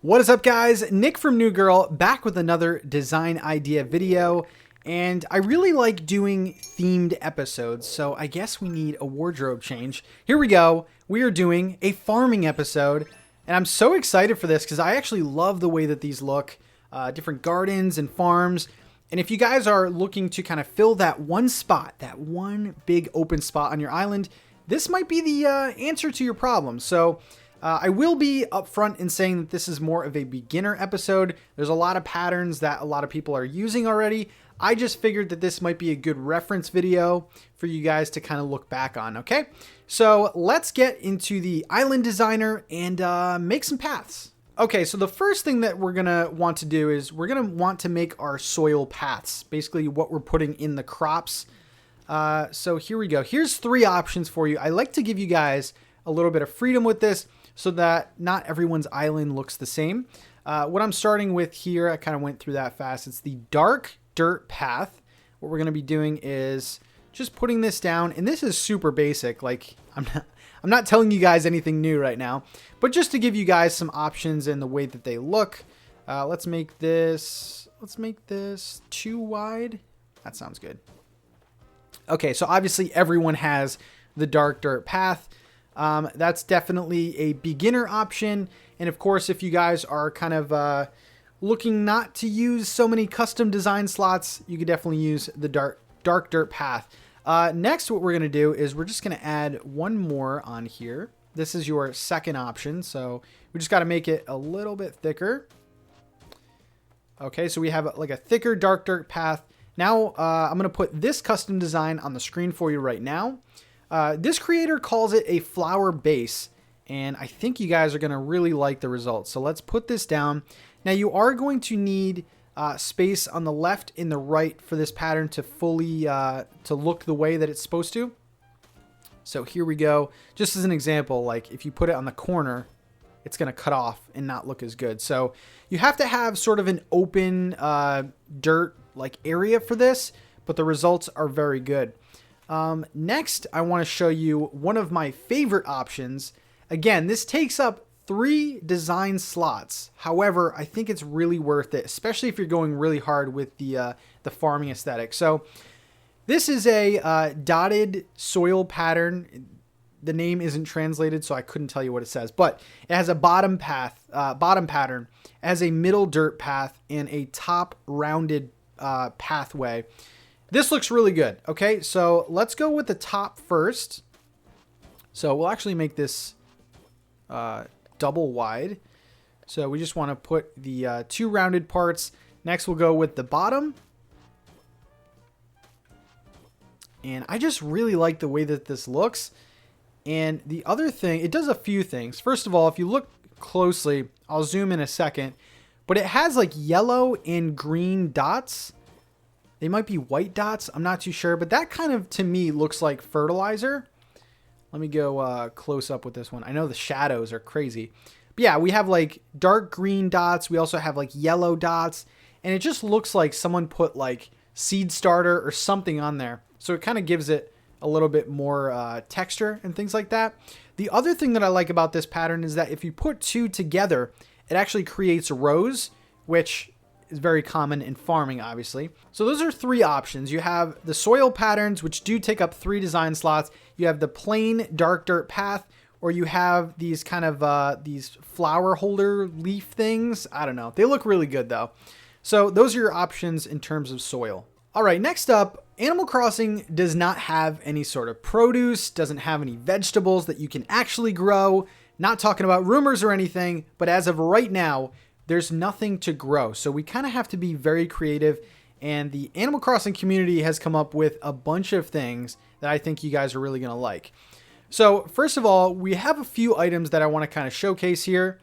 What is up, guys? Nick from New Girl back with another design idea video, and I really like doing themed episodes, so I guess we need a wardrobe change. Here we go. We are doing a farming episode, and I'm so excited for this because I actually love the way that these look, different gardens and farms. And if you guys are looking to kind of fill that one spot, that one big open spot on your island, this might be the answer to your problem. So I will be upfront in saying that this is more of a beginner episode. There's a lot of patterns that a lot of people are using already. I just figured that this might be a good reference video for you guys to kind of look back on, okay? So let's get into the island designer and make some paths. Okay, so the first thing that we're gonna want to do is we're gonna want to make our soil paths, basically what we're putting in the crops. So here we go. Here's three options for you. I like to give you guys a little bit of freedom with this so that not everyone's island looks the same. What I'm starting with here, I kind of went through that fast. It's the dark dirt path. What we're going to be doing is just putting this down, and this is super basic. Like I'm not telling you guys anything new right now, but just to give you guys some options in the way that they look. Let's make this too wide. That sounds good. Okay, so obviously everyone has the dark dirt path. That's definitely a beginner option. And of course, if you guys are kind of looking not to use so many custom design slots, you could definitely use the dark dirt path. Next, what we're going to do is we're just going to add one more on here. This is your second option. So we just got to make it a little bit thicker. Okay, so we have like a thicker dark dirt path. Now I'm going to put this custom design on the screen for you right now. This creator calls it a flower base, and I think you guys are going to really like the results. So let's put this down. Now you are going to need space on the left and the right for this pattern to fully to look the way that it's supposed to. So here we go. Just as an example, like if you put it on the corner, it's going to cut off and not look as good. So you have to have sort of an open dirt like area for this, but the results are very good. Next, I want to show you one of my favorite options. Again, this takes up 3 design slots. However, I think it's really worth it, especially if you're going really hard with the farming aesthetic. So this is a dotted soil pattern. The name isn't translated, so I couldn't tell you what it says, but it has a bottom pattern. It has a middle dirt path and a top rounded pathway. This looks really good. Okay, so let's go with the top first. So we'll actually make this double wide. So we just want to put the 2 rounded parts. Next we'll go with the bottom. And I just really like the way that this looks. And the other thing, it does a few things. First of all, if you look closely, I'll zoom in a second, but it has like yellow and green dots. They might be white dots. I'm not too sure, but that kind of, to me, looks like fertilizer. Let me go close up with this one. I know the shadows are crazy. But yeah, we have like dark green dots. We also have like yellow dots. And it just looks like someone put like seed starter or something on there. So it kind of gives it a little bit more texture and things like that. The other thing that I like about this pattern is that if you put 2 together, it actually creates rows, which is very common in farming, obviously. So those are 3 options. You have the soil patterns, which do take up 3 design slots. You have the plain dark dirt path, or you have these kind of these flower holder leaf things. I don't know. They look really good though. So those are your options in terms of soil. All right, next up, Animal Crossing does not have any sort of produce, doesn't have any vegetables that you can actually grow. Not talking about rumors or anything, but as of right now, there's nothing to grow. So we kind of have to be very creative, and the Animal Crossing community has come up with a bunch of things that I think you guys are really going to like. So first of all, we have a few items that I want to kind of showcase here.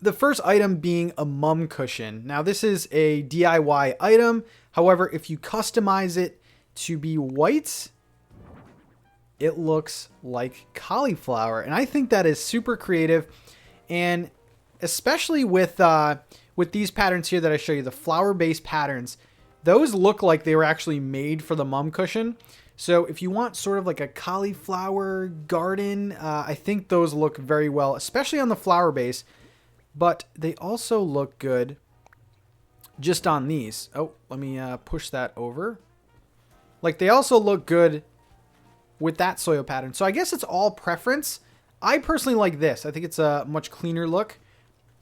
The first item being a mum cushion. Now this is a DIY item. However, if you customize it to be white, it looks like cauliflower. And I think that is super creative. And especially with these patterns here that I show you, the flower-based patterns, those look like they were actually made for the mum cushion. So if you want sort of like a cauliflower garden, I think those look very well, especially on the flower base. but they also look good just on these. Oh, let me push that over. Like, they also look good with that soil pattern. So I guess it's all preference. I personally like this. I think it's a much cleaner look,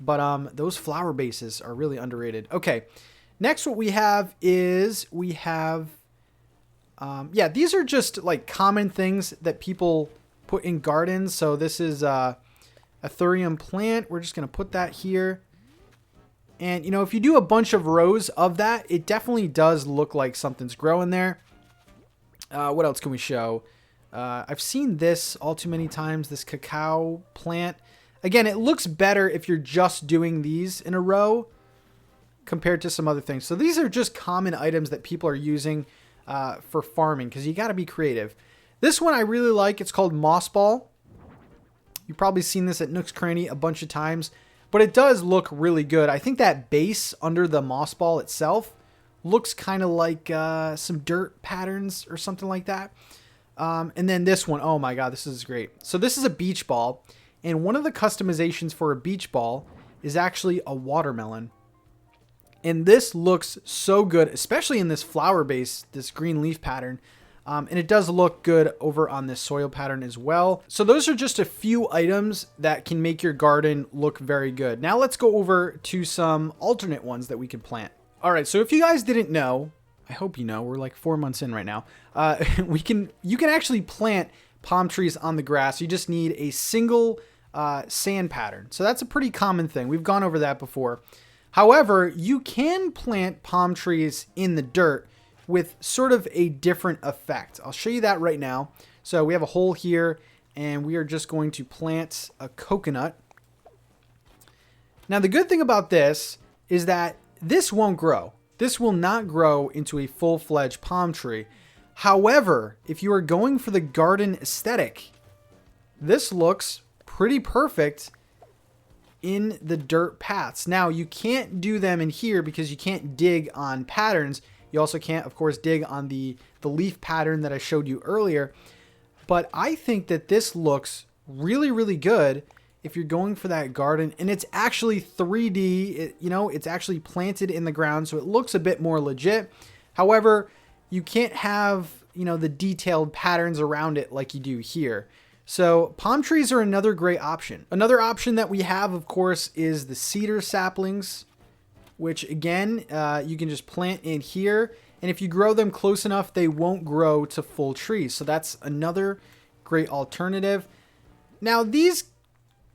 but those flower bases are really underrated. Okay, next what we have is yeah, these are just like common things that people put in gardens. So this is a Ethereum plant. We're just going to put that here. And, you know, if you do a bunch of rows of that, it definitely does look like something's growing there. What else can we show? I've seen this all too many times, this cacao plant. Again, it looks better if you're just doing these in a row compared to some other things. So these are just common items that people are using for farming, because you got to be creative. This one I really like. It's called Moss Ball. You've probably seen this at Nook's Cranny a bunch of times, but it does look really good. I think that base under the moss ball itself looks kind of like some dirt patterns or something like that. And then this one, oh my God, this is great. So this is a beach ball, and one of the customizations for a beach ball is actually a watermelon. And this looks so good, especially in this flower base, this green leaf pattern. And it does look good over on this soil pattern as well. So those are just a few items that can make your garden look very good. Now let's go over to some alternate ones that we can plant. All right, so if you guys didn't know, I hope you know, we're like 4 months in right now. You can actually plant palm trees on the grass. You just need a single sand pattern. So that's a pretty common thing. We've gone over that before. However, you can plant palm trees in the dirt with sort of a different effect. I'll show you that right now. So we have a hole here, and we are just going to plant a coconut. Now, the good thing about this is that this won't grow. This will not grow into a full-fledged palm tree. However, if you are going for the garden aesthetic, this looks pretty perfect in the dirt paths. Now, you can't do them in here because you can't dig on patterns. You also can't, of course, dig on the leaf pattern that I showed you earlier. But I think that this looks really, really good if you're going for that garden. And it's actually 3D. It's actually planted in the ground, so it looks a bit more legit. However, you can't have, the detailed patterns around it like you do here. So palm trees are another great option. Another option that we have, of course, is the cedar saplings, which again, you can just plant in here. And if you grow them close enough, they won't grow to full trees. So that's another great alternative. Now, these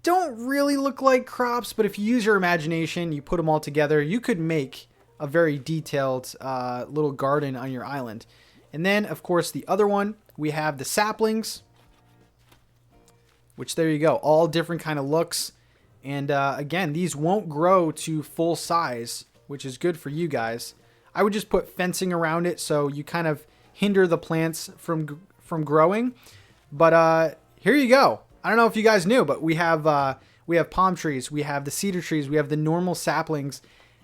don't really look like crops, but if you use your imagination, you put them all together, you could make a very detailed little garden on your island. And then, of course, the other one, we have the saplings, which there you go, all different kind of looks. And again, these won't grow to full size, which is good for you guys. I would just put fencing around it so you kind of hinder the plants from growing. But here you go. I don't know if you guys knew, but we have palm trees, we have the cedar trees, we have the normal saplings,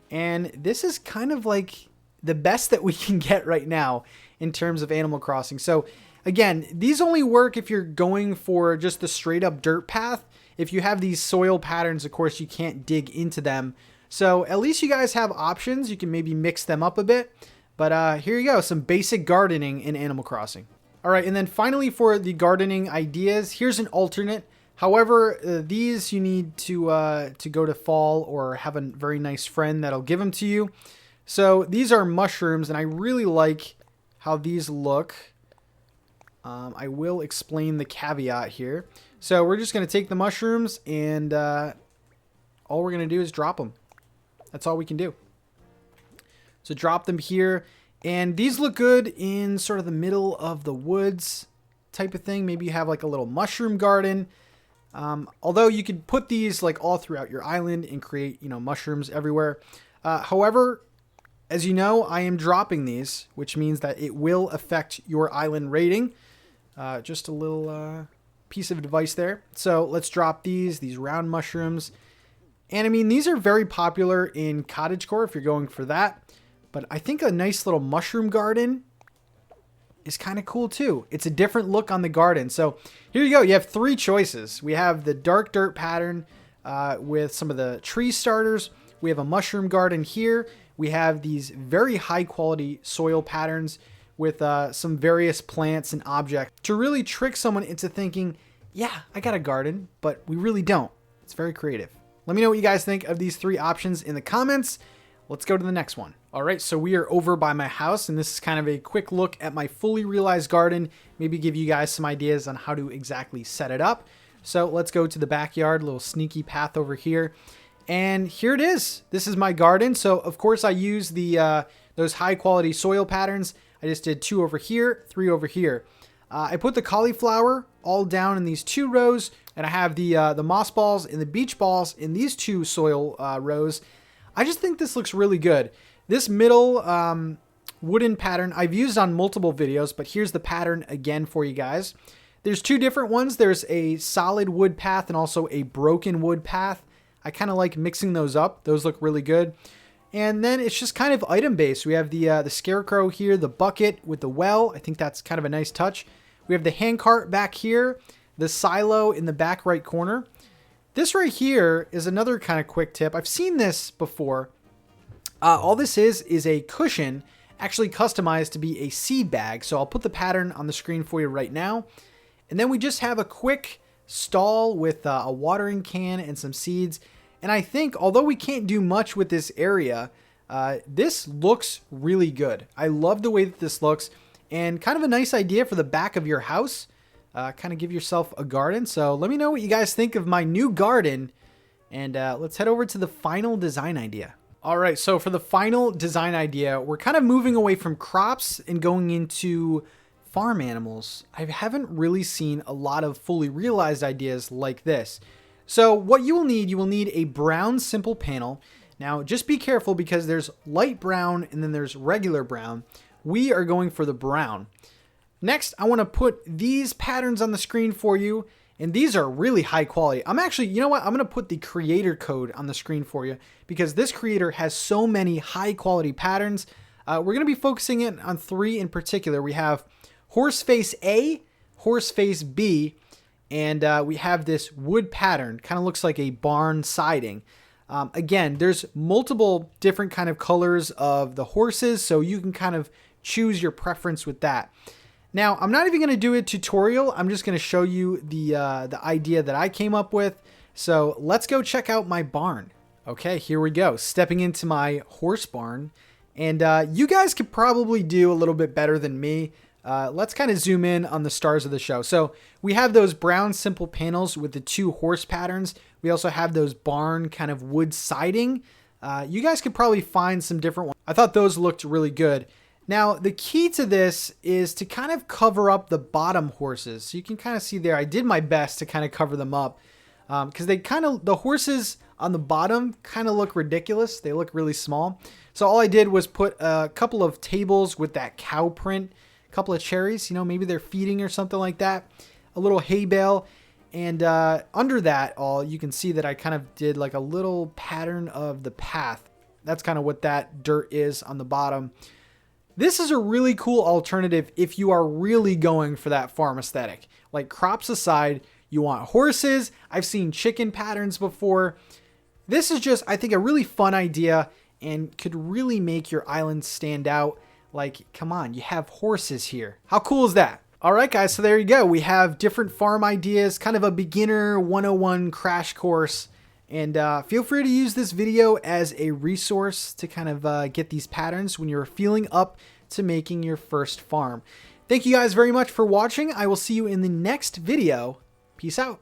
and this is kind of like the best that we can get right now in terms of Animal Crossing. So again, these only work if you're going for just the straight up dirt path. If you have these soil patterns, of course, you can't dig into them. So at least you guys have options. You can maybe mix them up a bit. But here you go, some basic gardening in Animal Crossing. All right, and then finally for the gardening ideas, here's an alternate. However, these you need to go to fall or have a very nice friend that'll give them to you. So these are mushrooms, and I really like how these look. I will explain the caveat here. So we're just going to take the mushrooms, and all we're going to do is drop them. That's all we can do. So drop them here. And these look good in sort of the middle of the woods type of thing. Maybe you have like a little mushroom garden. Although you could put these like all throughout your island and create, mushrooms everywhere. However, as you know, I am dropping these, which means that it will affect your island rating. Just a little piece of advice there. So let's drop these round mushrooms. And I mean, these are very popular in cottagecore if you're going for that. But I think a nice little mushroom garden is kind of cool too. It's a different look on the garden. So here you go. You have 3 choices. We have the dark dirt pattern, with some of the tree starters. We have a mushroom garden here. We have these very high quality soil patterns with some various plants and objects to really trick someone into thinking, yeah, I got a garden, but we really don't. It's very creative. Let me know what you guys think of these 3 options in the comments. Let's go to the next one. All right, so we are over by my house, and this is kind of a quick look at my fully realized garden, maybe give you guys some ideas on how to exactly set it up. So let's go to the backyard, a little sneaky path over here. And here it is. This is my garden. So of course I use the those high quality soil patterns. I just did 2 over here, 3 over here. I put the cauliflower all down in these 2 rows, and I have the moss balls and the beach balls in these 2 soil rows. I just think this looks really good. This middle wooden pattern I've used on multiple videos, but here's the pattern again for you guys. There's 2 different ones. There's a solid wood path and also a broken wood path. I kind of like mixing those up. Those look really good. And then it's just kind of item based. We have the scarecrow here, the bucket with the well. I think that's kind of a nice touch. We have the handcart back here, the silo in the back right corner. This right here is another kind of quick tip. I've seen this before. All this is a cushion actually customized to be a seed bag. So I'll put the pattern on the screen for you right now. And then we just have a quick stall with a watering can and some seeds. And I think, although we can't do much with this area, this looks really good. I love the way that this looks, and kind of a nice idea for the back of your house. Kind of give yourself a garden. So let me know what you guys think of my new garden, and let's head over to the final design idea. All right, so for the final design idea, we're kind of moving away from crops and going into farm animals. I haven't really seen a lot of fully realized ideas like this. So what you will need a brown simple panel. Now just be careful because there's light brown and then there's regular brown. We are going for the brown. Next, I want to put these patterns on the screen for you. And these are really high quality. I'm actually, you know what? I'm going to put the creator code on the screen for you because this creator has so many high quality patterns. We're going to be focusing in on 3 in particular. We have horse face A, horse face B, and we have this wood pattern. Kind of looks like a barn siding. Again, there's multiple different kind of colors of the horses, so you can kind of choose your preference with that. Now, I'm not even going to do a tutorial. I'm just going to show you the idea that I came up with. So let's go check out my barn. Okay, here we go. Stepping into my horse barn. And you guys could probably do a little bit better than me. Let's kind of zoom in on the stars of the show. So we have those brown simple panels with the 2 horse patterns. We also have those barn kind of wood siding. You guys could probably find some different ones. I thought those looked really good. Now, the key to this is to kind of cover up the bottom horses. So you can kind of see there, I did my best to kind of cover them up because the horses on the bottom kind of look ridiculous. They look really small. So all I did was put a couple of tables with that cow print, a couple of cherries, you know, maybe they're feeding or something like that, a little hay bale. And under that all, you can see that I kind of did like a little pattern of the path. That's kind of what that dirt is on the bottom. This is a really cool alternative if you are really going for that farm aesthetic. Like crops aside, you want horses. I've seen chicken patterns before. This is just, I think, a really fun idea and could really make your island stand out. Like, come on, you have horses here. How cool is that? All right, guys, so there you go. We have different farm ideas, kind of a beginner 101 crash course. And feel free to use this video as a resource to kind of get these patterns when you're feeling up to making your first farm. Thank you guys very much for watching. I will see you in the next video. Peace out.